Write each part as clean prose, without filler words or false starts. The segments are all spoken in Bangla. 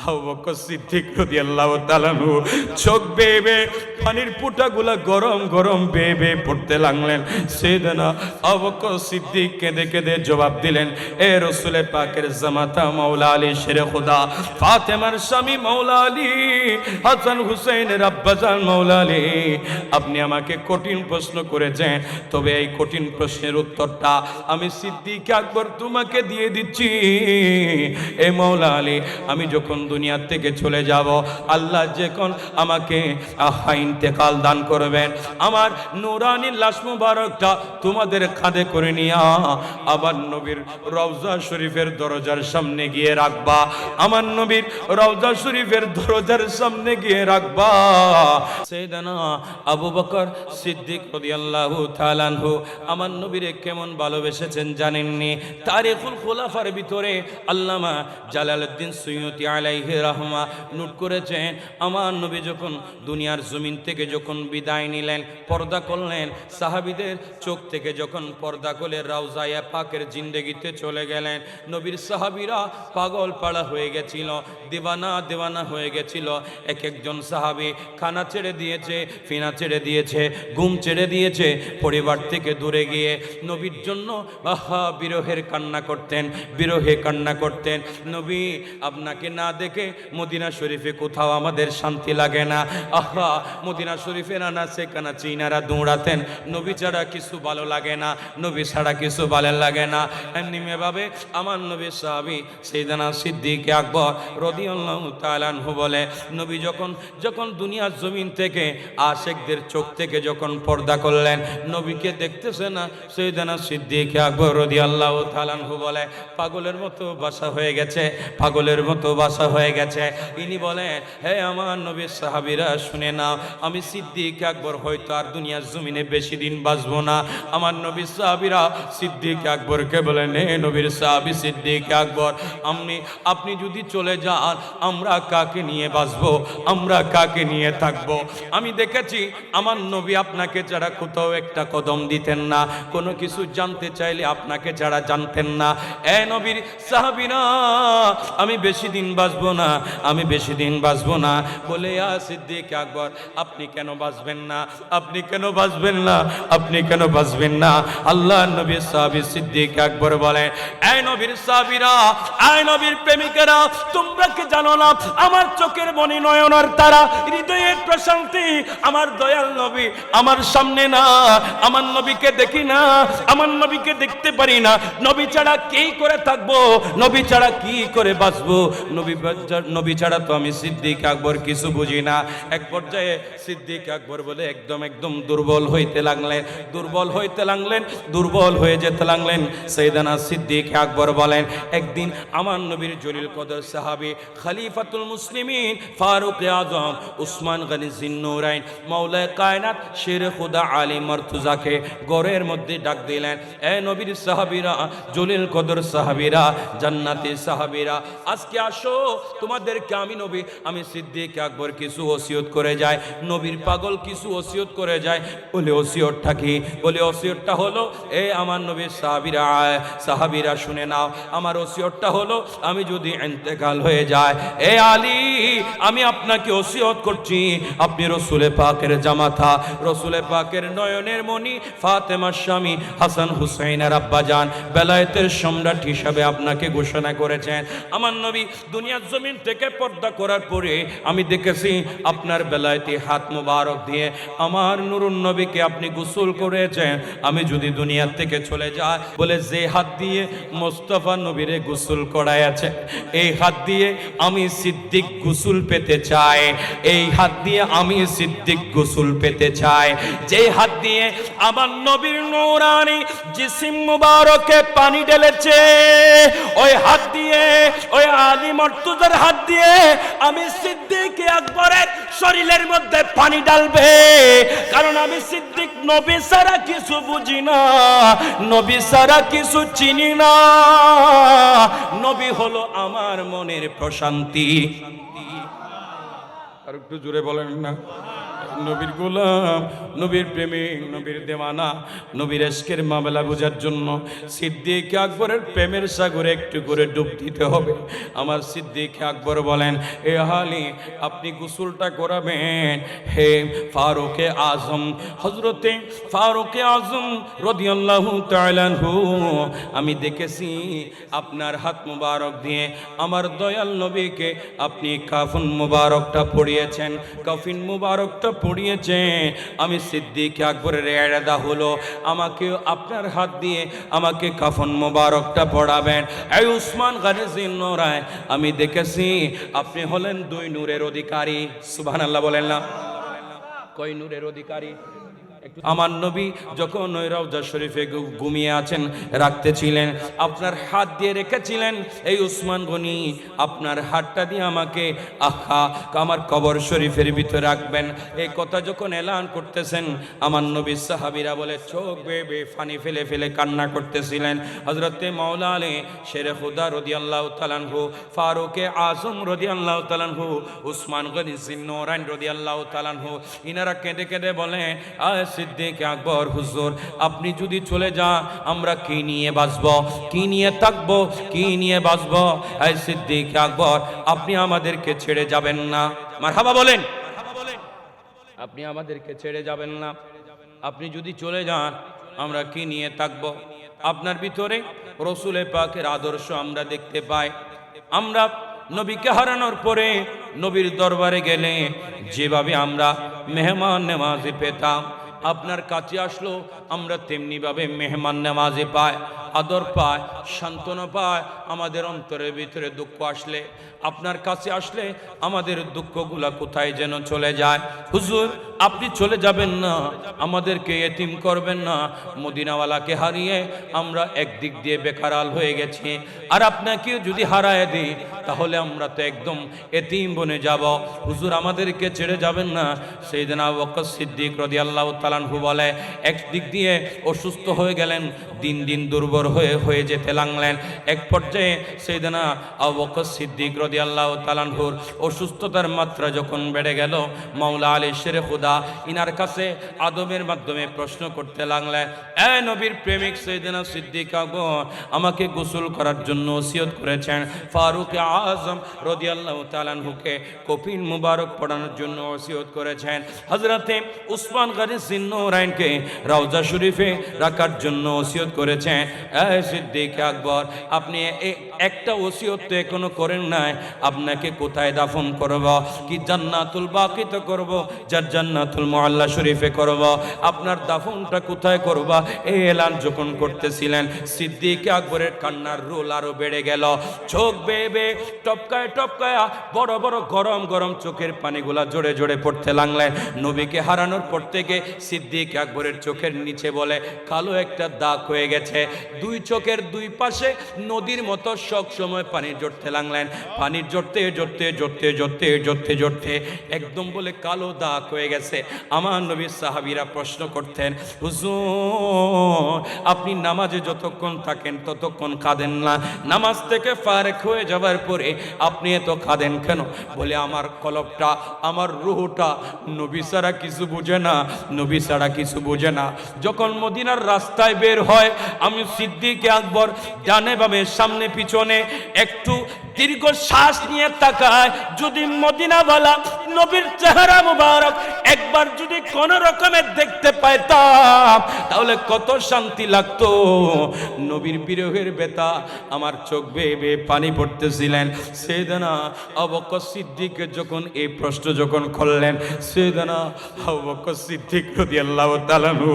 আবু বকর সিদ্দিক রাদিয়াল্লাহু তাআলা চোখ বেয়ে বেয়ে পানির ফোঁটাগুলা গরম গরম বেয়ে বেয়ে পড়তে লাগলেন। সাইয়েদনা আবু বকর সিদ্দিক কেঁদে কেঁদে জবাব দিলেন, এ রাসূল পাকের জামাতা মাওলা আলী শেরে খোদা, ফাতেমার স্বামী মাওলা আলী, হাসান হুসাইনের আব্বাজান মাওলা আলী, আপনি আমাকে কঠিন প্রশ্ন করেছেন, তবে এই কঠিন প্রশ্নের উত্তরটা আমি সিদ্দিক আকবর তোমাকে দিয়ে দিচ্ছি। এ মাওলা আলী, আমি যখন দুনিয়া থেকে চলে যাব, আল্লাহ যখন আমাকে ইন্তেকাল দান করবেন, আমার নূরানি লাশ মুবারকটা তোমাদের কাঁধে করে নিয়া আবার নবীর রওজা শরীফের দরজার সামনে গিয়ে রাখবা, আমার নবীর রওজা শরীফের দরজার সামনে গিয়ে রাখবা। সাইয়েদনা আবু বকর সিদ্দিক রাদিয়াল্লাহু তাআলা আনহু আমার নবীরে কেমন ভালোবেসেছেন জানেননি? তারিখুল খুলাফার ভিতরে আল্লামা জালালউদ্দিন সুয়ুতি আলাইহি রাহমা নোট করেছেন, আমার নবী যখন দুনিয়ার জমিন থেকে যখন বিদায় নিলেন, পর্দা করলেন, সাহাবীদের চোখ থেকে যখন পর্দা করে রওজায়ে পাকের জিন্দেগিতে চলে গেলেন, নবীর সাহাবীরা পাগল পাড়া হয়ে গেছিল, দিওয়ানা দিওয়ানা হয়ে গেছিল। এক একজন সাহাবী খানা ছেড়ে দিয়েছে, ফিনা ছেড়ে দিয়েছে, ঘুম ছেড়ে দিয়েছে, পরিবার থেকে দূরে গিয়ে নবীর জন্য বিরহের কান্না করতেন, বিরহে কান্না করতেন। নবী আপনাকে না দেখে মদিনা শরীফে কোথাও আমাদের শান্তি লাগে না। মদিনা শরীফে নানা সেখানা চিনারা দৌড়াতেন, নবী ছাড়া কিছু ভালো লাগে না, নবী ছাড়া কিছু ভালো লাগে না। এমনিভাবে আমার নবীর সাহাবী সাইয়েদনা সিদ্দিক আকবর রাদিয়াল্লাহু তাআলা আনহু বলে, নবী যখন যখন দুনিয়ার জমিন থেকে আশিকদের চোখ থেকে যখন পর্দা করলেন, নবীকে দেখতেছে না। সাইয়েদনা সিদ্দিক আকবর রাদিয়াল্লাহু তাআলা আনহু বলে, পাগলের মতো বাসা হয়ে গেছে, পাগলের মতো বাসা হয়ে গেছে। ইনি বলেন, হে আমার নবীর সাহাবীরা শুনে নাও, আমি সিদ্দিক আকবর হয়তো আর দুনিয়ার জমিনে বেশি দিন বাঁচবো না। আমার নবীর সাহাবীরা সিদ্দিক আকবরকে বলেন, হে নবীর সাহাবী সিদ্দিক আকবর, আপনি যদি চলে যান, আমরা কাকে নিয়ে বাঁচবো, আমরা কাকে নিয়ে থাকবো? আমি দেখেছি আমার নবী আপনাকে ছাড়া কোথাও একটা কদম দিতেন না, কোনো কিছু জানতে চাইলে আপনাকে ছাড়া জানতেন না। এ নবীর সাহাবীরা, আমি বেশি দিন বাঁচবো না, আমি বেশি দিন বাঁচবো না বলে, ইয়া সিদ্দিক আকবর, আপনি কেন বাঁচবেন না, আপনি কেন বাঁচবেন না, আপনি কেন বাঁচবেন না? আল্লাহ নবীর সাহাবী সিদ্দিক আকবর বলেন, এই নবীর সাহাবীরা, এই নবীর প্রেমিকেরা, তোমরা কি জানো না আমার চোখের মনি নয়নার তারা, হৃদয়ের প্রশান্তি আমার দয়াল নবী আমার সামনে না, আমার নবীকে দেখি না, আমার নবীকে দেখতে পারি না, নবী ছাড়া কি করে থাকবো, নবী ছাড়া কি করে বাঁচবো, নবী ছাড়া তো আমি সিদ্দিক আকবর কিছু বুঝি না। এক পর্যায়ে সিদ্দিক আকবর বলে একদম দুর্বল হইতে লাগলেন, দুর্বল হইতে লাগলেন, দুর্বল হয়ে যেতে লাগলেন। সাইয়েদনা সিদ্দিক আকবর বলেন, একদিন আমার নবীর জলিল কদর সাহাবী খলিফাতুল মুসলিমিন ফারুক আজম উসমান গনি জিন্নুরাইন মাওলায়ে কায়নাত শেরে খুদা আলী মারতুজাকে ঘরের মধ্যে ডাক দিলেন, এ নবীর সাহাবীরা, জলিল কদর সাহাবীরা, জান্নাতি সাহাবীরা, আজকে আসো, তোমাদেরকে আমি সিদ্দিক আকবর কিছু ওসিয়ত করে যায়, নবীর পাগল কিছু ওসিয়ত করে যায়। বলে ওসিয়তটা কি? বলে ওসিয়তটা হলো, এ আমার নবীর সাহাবীরা শুনে নাও, আমার ওসিয়তটা হলো, আমি যদি ইন্তেকাল হয়ে যায়, এ আলী, আমি আপনাকে ওসিয়ত করছি, আপনি রসুলে পাকের জামাতা, রসুলে পাকের নয়নের মণি, ফাতেমার স্বামী, হাসান হুসাইনের আব্বাজান, বেলায়েতের সম্রাট হিসাবে আপনাকে ঘোষণা করেছেন। আমার নবী দুনিয়ার জমিন থেকে পর্দা করার পরে আমি দেখেছি আপনার বেলায়েতি হাত মুবারক দিয়ে আমার নুরুন নবীকে আপনি গোসল করেছেন। আমি যদি দুনিয়া থেকে চলে যাই, বলে যে হাত দিয়ে মোস্তফা নবীরে গোসল করায় আছে, এই হাত দিয়ে আমি সিদ্দিক গোসল পেতে চাই, এই হাত দিয়ে আমি সিদ্দিক গোসল পেতে চাই। যে হাত দিয়ে আমার নবীর নূরানি জিসিম মুবারকে পানি ঢেলেছে, ওই হাত দিয়ে, ওই আলী মারতুজার হাত দিয়ে আমি সিদ্দিক আকবরের শরীরের মধ্যে পানি ঢালবে, কারণ আমি সিদ্দিক নবী ছাড়া কিছু বুঝি না, নবী ছাড়া কিছু চিনি না, নবী হলো আমার মনের প্রশান্তি। আর একটু জোরে বলেন না, নবীর গোলাম, নবীর প্রেমিক, নবীর দেওয়ানা, নবীর ইশকের মামলা বোঝার জন্য সিদ্দিক আকবরের প্রেমের সাগরে একটু করে ডুব দিতে হবে। আমার সিদ্দিক আকবর বলেন, এ হালি আপনি গোসলটা করাবেন। হে ফারুকে আজম, হযরতে ফারুকে আজম রাদিয়াল্লাহু তাআলা আনহু, আমি দেখেছি আপনার হাত মুবারক দিয়ে আমার দয়াল নবীকে আপনি কাফন মুবারকটা পরিয়েছেন, কাফিন মুবারকটা পরিয়েছেন। আমি সিদ্দিক আকবরের ইরাদা হলো আমাকে আপনার হাত দিয়ে আমাকে কাফন মুবারকটা পরাবেন। এই উসমান গনি জিন্নুরায়, আমি দেখেছি আপনি হলেন দুই নূরের অধিকারী। সুবহানাল্লাহ বলেন না? কয় নূরের অধিকারী? আমার নবী যখন ওই রওজা শরীফে ঘুমিয়ে আছেন, রাখতেছিলেন, আপনার হাত দিয়ে রেখেছিলেন, এই উসমান গনি আপনার হাতটা দিয়ে আমাকে আমার কবর শরীফের ভিতরে রাখবেন। এই কথা যখন এলান করতেছেন, আমার নবী সাহাবীরা বলে চোখ বেয়ে বেয়ে পানি ফেলে ফেলে কান্না করতেছিলেন। হযরতে মাওলা আলী শেরে খুদা রাদিয়াল্লাহু তাআলা আনহু, ফারুকে আজম রাদিয়াল্লাহু তাআলা আনহু, উসমান গনি জিন্নুরাইন রাদিয়াল্লাহু তাআলা আনহু, ইনারা কেঁদে কেঁদে বলে, সিদ্দিক আকবর হুজুর আপনি যদি চলে যান আমরা কি নিয়ে বাঁচব, কি নিয়ে থাকব, কি নিয়ে বাঁচব? এই সিদ্দিক আকবর আপনি আমাদেরকে ছেড়ে যাবেন না। মারহাবা বলেন। আপনি আমাদেরকে ছেড়ে যাবেন না। আপনি যদি চলে যান আমরা কি নিয়ে থাকব? আপনার ভিতরে রসুল পাকের আদর্শ আমরা দেখতে পাই। আমরা নবীকে হারানোর পরে নবীর দরবারে গেলে যেভাবে আমরা মেহমান নেওয়াজি পেতাম, আপনার কাছে আসলো আমরা তেমনি ভাবে মেহমান নেওয়াজি পাই, আদর পায়, সান্ত্বনা পায়। আমাদের অন্তরের ভিতরে দুঃখ আসলে, আপনার কাছে আসলে আমাদের দুঃখগুলা কোথায় যেন চলে যায়। হুজুর আপনি চলে যাবেন না, আমাদেরকে এতিম করবেন না। মদিনাওয়ালাকে হারিয়ে আমরা একদিক দিয়ে বেকারাল হয়ে গেছি, আর আপনাকে যদি হারায় দিই তাহলে আমরা তো একদম এতিম বনে যাব। হুজুর আমাদেরকে ছেড়ে যাবেন না। সাইয়েদনা আবু বকর সিদ্দিক রাদিয়াল্লাহু তাআলা আনহু বলে, একদিক দিয়ে অসুস্থ হয়ে গেলেন, দিন দিন দুর্বল হয়ে যেতে লাগলেন। এক পর্যায়ে সাইয়েদনা আবু বকর সিদ্দিক রাদিয়াল্লাহু তাআলা আনহুর অসুস্থতার মাত্রা যখন বেড়ে গেল, মাওলা আলী শেরে খুদা ইনার কাছে আদবের মাধ্যমে প্রশ্ন করতে লাগলেন, এ নবীর প্রেমিক সাইয়েদনা সিদ্দিক আকবর আমাকে গোসল করার জন্য ওসিয়ত করেছেন, ফারুক আজম রাদিয়াল্লাহু তাআলা আনহুকে কফিন মুবারক পরানোর জন্য ওসিয়ত করেছেন, হযরতে উসমান গনি জিন্নুরাইনকে রওজা শরীফে রাখার জন্য ওসিয়ত করেছেন। এই সিদ্দিক আকবর আপনি একটা ওসিয়ত তো এখনো করেন নাই, আপনাকে কোথায় দাফন করব? কি জান্নাতুল বাকিতে করব, যার জান্নাতুল মুআল্লা শরীফে করব? আপনার দাফনটা কোথায় করব? এই এলান যখন করতেছিলেন, সিদ্দিক আকবরের কান্নার রোল আরো বেড়ে গেল। চোখ বেয়ে বেয়ে টপকায় টপকায় বড় বড় গরম গরম চোখের পানিগুলা জোরে জোরে পড়তে লাগলেন। নবীকে হারানোর পর থেকে সিদ্দিক আকবরের চোখের নিচে বলে কালো একটা দাগ হয়ে গেছে, দুই চোখের দুই পাশে নদীর মতো সব সময় পানি জড়তে লাগলেন। পানি জড়তে জড়তে জড়তে জড়তে জড়তে জড়তে একদম বলে কালো দাগ হয়ে গেছে। আমার নবীর সাহাবীরা প্রশ্ন করতেন, হুজুর আপনি নামাজে যতক্ষণ থাকেন ততক্ষণ কাঁদেন না, নামাজ থেকে ফারেক হয়ে যাওয়ার পরে আপনি এত কাঁদেন কেন? বলে আমার কলবটা, আমার রুহটা নবী ছাড়া কিছু বুঝে না, নবী ছাড়া কিছু বুঝে না। যখন মদিনার রাস্তায় বের হয়, আমি সিদ্দিক আকবর ডানে বামে সামনে পিছনে একটু দীর্ঘ শ্বাস নিয়ে তাকায়, যদি মদিনাওয়ালা নবীর চেহারা মুবারক একবার যদি কোন রকমের দেখতে পাইতাম তাহলে কত শান্তি লাগতো। নবীর বিরহের ব্যথা আমার চোখ বেয়ে বেয়ে পানি পড়তেছিলেন। সাইয়েদনা আবু বকর সিদ্দিক যখন এই প্রশ্ন যখন করলেন, সাইয়েদনা আবু বকর সিদ্দিক রাদিয়াল্লাহু তাআলা আনহু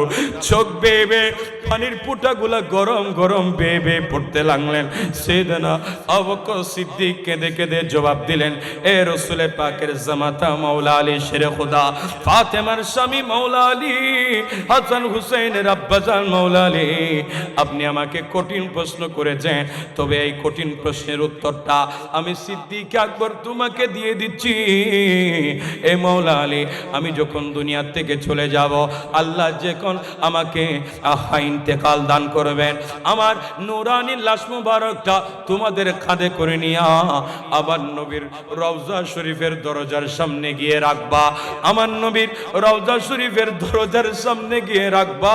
চোখ বেয়ে বেয়ে পানির ফোঁটাগুলা গরম গরম বেয়ে বেয়ে পড়তে লাগলেন। সাইয়েদনা আবু বকর সিদ্দিক কেঁদে কেঁদে জবাব দিলেন, এ রাসূল পাকের জামাতা মাওলা আলী শেরে খুদা, ফাতেমার স্বামী মাওলা আলী, হাসান হুসাইনের আব্বাজান মাওলা আলী, আপনি আমাকে কঠিন প্রশ্ন করেছেন, তবে এই কঠিন প্রশ্নের উত্তরটা আমি সিদ্দিক আকবর তোমাকে দিয়ে দিচ্ছি। এ মাওলা আলী, আমি যখন দুনিয়া থেকে চলে যাব, আল্লাহ যখন আমাকে ইন্তেকাল দান করবেন, আমার নূরানি লাশ মুবারকটা তোমাদের কাঁধে করে নিয়া আবার নবীর রওজা শরীফের দরজার সামনে সামনে গিয়ে রাখবা, আমার নবীর রওজা শরীফের দরজার সামনে গিয়ে রাখবা।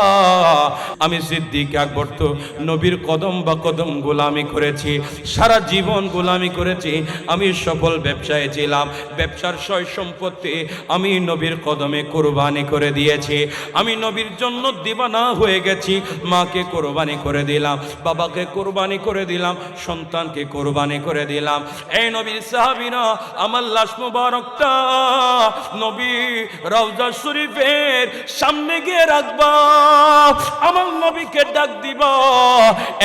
আমি সিদ্দিক আকবর তো নবীর কদম বা কদম গোলামি করেছি, সারা জীবন গোলামি করেছি। আমি সফল ব্যবসায়ী ছিলাম, ব্যবসার সয় সম্পত্তি আমি নবীর কদমে কোরবানি করে দিয়েছি। আমি নবীর জন্য দিবানা হয়ে গেছি। মাকে কোরবানি করে দিলাম, বাবাকে কোরবানি করে দিলাম, সন্তানকে কোরবানি করে দিলাম। এই নবীর সাহাবীরা আমার লাশ মুবারকটা নবী রওজা শরীফের সামনে গিয়ে রাখবা। আমার নবীকে ডাক দিবা,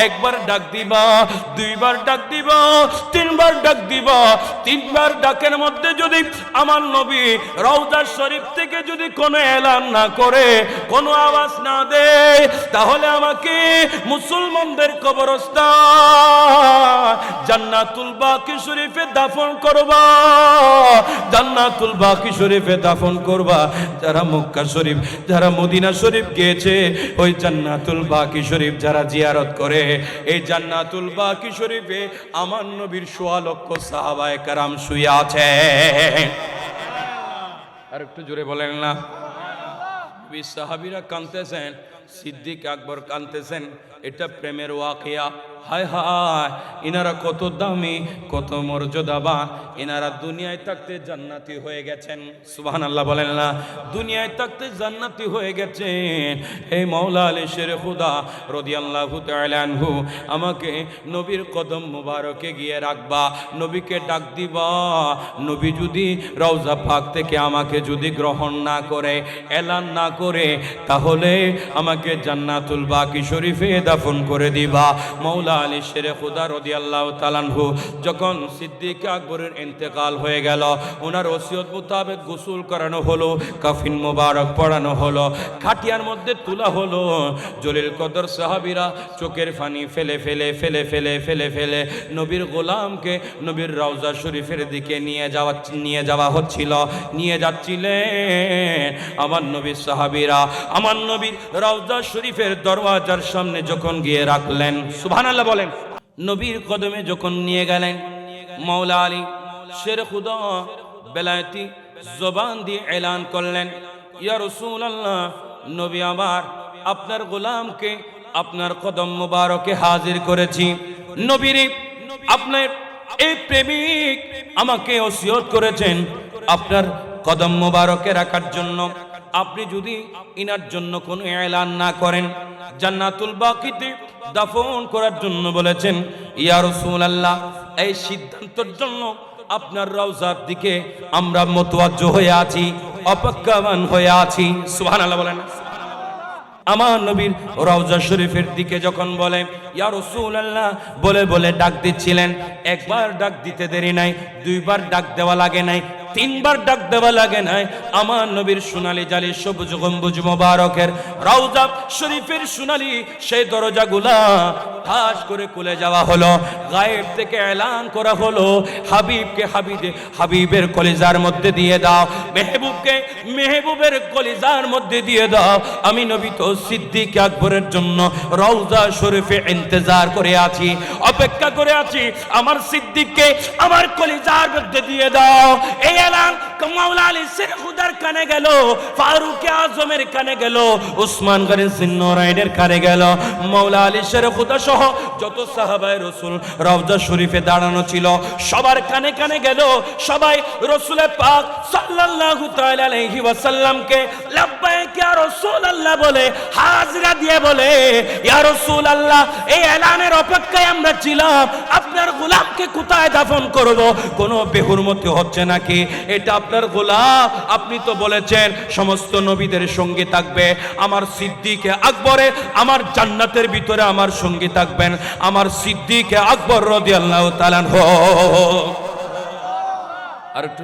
একবার ডাক দিবা, দুইবার ডাক দিবা, তিনবার ডাক দিবা। তিনবার ডাকের মধ্যে যদি আমার নবী রওজা শরীফ থেকে যদি কোনো এলান না করে, কোনো আওয়াজ না দেয়, তাহলে আমাকে মুসলমানদের কবরস্থান জান্নাতুল বাকি শরীফে দাফন করবা, জান্নাতুল বাকি শরীফে দাফন করবা। যারা মক্কা শরীফ, যারা মদিনা শরীফ গিয়েছে, ওই জান্নাতুল বাকি শরীফ যারা জিয়ারত করে, এই জান্নাতুল বাকি শরীফে আমার নবীর ১৬ লক্ষ সাহাবায়ে কেরাম শুয়ে আছে। আর একটু জোরে বলেন না। সাহাবীরা কাঁদতেছেন, সিদ্দিক আকবর কাঁদতেছেন। এটা প্রেমের ওয়াকিয়া। হায় হায়, ইনারা কত দামি, কত মর্যাদাবান। ইনারা দুনিয়ায় থাকতে জান্নাতি হয়ে গেছেন। সুবহানাল্লাহ বলেন না। দুনিয়ায় থাকতে জান্নাতি হয়ে গেছেন। এই মাওলা আলী শের খুদা রাদিয়াল্লাহু তাআলা আনহু আমাকে নবীর কদম মুবারকে গিয়ে রাখবা, নবীকে ডাক দিবা। নবী যদি রওজা পাক থেকে আমাকে যদি গ্রহণ না করে, এলান না করে, তাহলে আমাকে জান্নাতুল বাকি শরীফে দাফন করে দিবা। মাওলা আলী শের খুদা রাদিয়াল্লাহু তাআলা আনহু যখন সিদ্দিক আকবরের ইন্তেকাল হয়ে গেল, ওনার ওসিয়ত মোতাবেক গোসল করানো হলো, কাফিন মোবারক পরানো হলো, খাটিয়ার মধ্যে তোলা হলো। জলিল কদর সাহাবীরা চোখের পানি ফেলে ফেলে ফেলে ফেলে ফেলে ফেলে নবীর গোলামকে নবীর রওজা শরীফের দিকে নিয়ে যাওয়া হচ্ছিল, নিয়ে যাচ্ছিলেন। আমার নবীর সাহাবীরা আমার নবীর রওজা শরীফের দরওয়াজার সামনে যখন গিয়ে রাখলেন, সুবহানাল্লাহ বলেন, নবীর কদমে যখন নিয়ে গেলেন, মাওলা আলী শের খুদা বেলায়েতি জবান দিয়ে এলান করলেন, ইয়া রাসূলুল্লাহ, নবী আমার আপনার গোলামকে আপনার কদম মুবারকে হাজির করেছি। নবীরে আপনার এই প্রেমিক আমাকে ওসিয়ত করেছেন আপনার কদম মুবারকে রাখার জন্য। আপনি যদি ইনার জন্য কোনো এলান না করেন, জান্নাতুল বাকিতে দাফন করার জন্য বলেছেন। ইয়া রাসূলুল্লাহ, এই সিদ্ধান্তের জন্য আপনার রওজার দিকে আমরা মুতাওয়াজ্জো হয়ে আছি, অপেক্ষামান হয়ে আছি। সুবহানাল্লাহ বলেন। আমার নবীর রওজা শরীফের দিকে যখন বলে ইয়া রাসূলুল্লাহ বলে বলে ডাক দিচ্ছিলেন, একবার ডাক দিতে দেরি নাই, দুইবার ডাক দেওয়া লাগে নাই, তিনবার ডাক দেওয়া লাগে নাই। আমার নবীর সোনালী জালি সবুজ গম্বুজ মোবারকের রওজা শরীফের সোনালী সেই দরজাগুলা ঠাস করে খুলে যাওয়া হলো। গায়েব থেকে এলান করা হলো, হাবিবকে হাবিবের কলিজার মধ্যে দিয়ে দাও, মেহবুবকে মেহবুবের কলিজার মধ্যে দিয়ে দাও। আমি নবী তো সিদ্দিক আকবরের জন্য রওজা শরীফে ইন্তজার করে আছি, অপেক্ষা করে আছি। আমার সিদ্দিককে আমার কলিজার মধ্যে দিয়ে দাও। এই এলান মাওলা আলী শের খুদার কানে গেল, ফারুক আজমের কানে গেল, উসমান গনি জিন্নুরাইনের কানে গেল। মাওলা আলী শের খুদা সহ যত সাহাবায়ে রাসূল রওজা শরীফে দাঁড়ানো ছিল সবার কানে কানে গেল। সবাই রাসূল পাক সাল্লাল্লাহু তাআলা আলাইহি ওয়াসাল্লামকে লাব্বাইক ইয়া রাসূলুল্লাহ বলে হাজরা দিয়ে বলে, ইয়া রাসূলুল্লাহ, এই এলানের অপেক্ষায় আমরা ছিলাম, আপনার গোলামকে কোথায় দাফন করব? কোনো বেহুরমতি হচ্ছে নাকি? এটা আপনার গোলাম, আপনি তো বলেছেন সমস্ত নবীদের সঙ্গে থাকবে। আমার সিদ্দিক আকবরে আমার জান্নাতের ভিতরে আমার সঙ্গে থাকবেন, আমার সিদ্দিক আকবর রাদিয়াল্লাহু তাআলা। আর একটু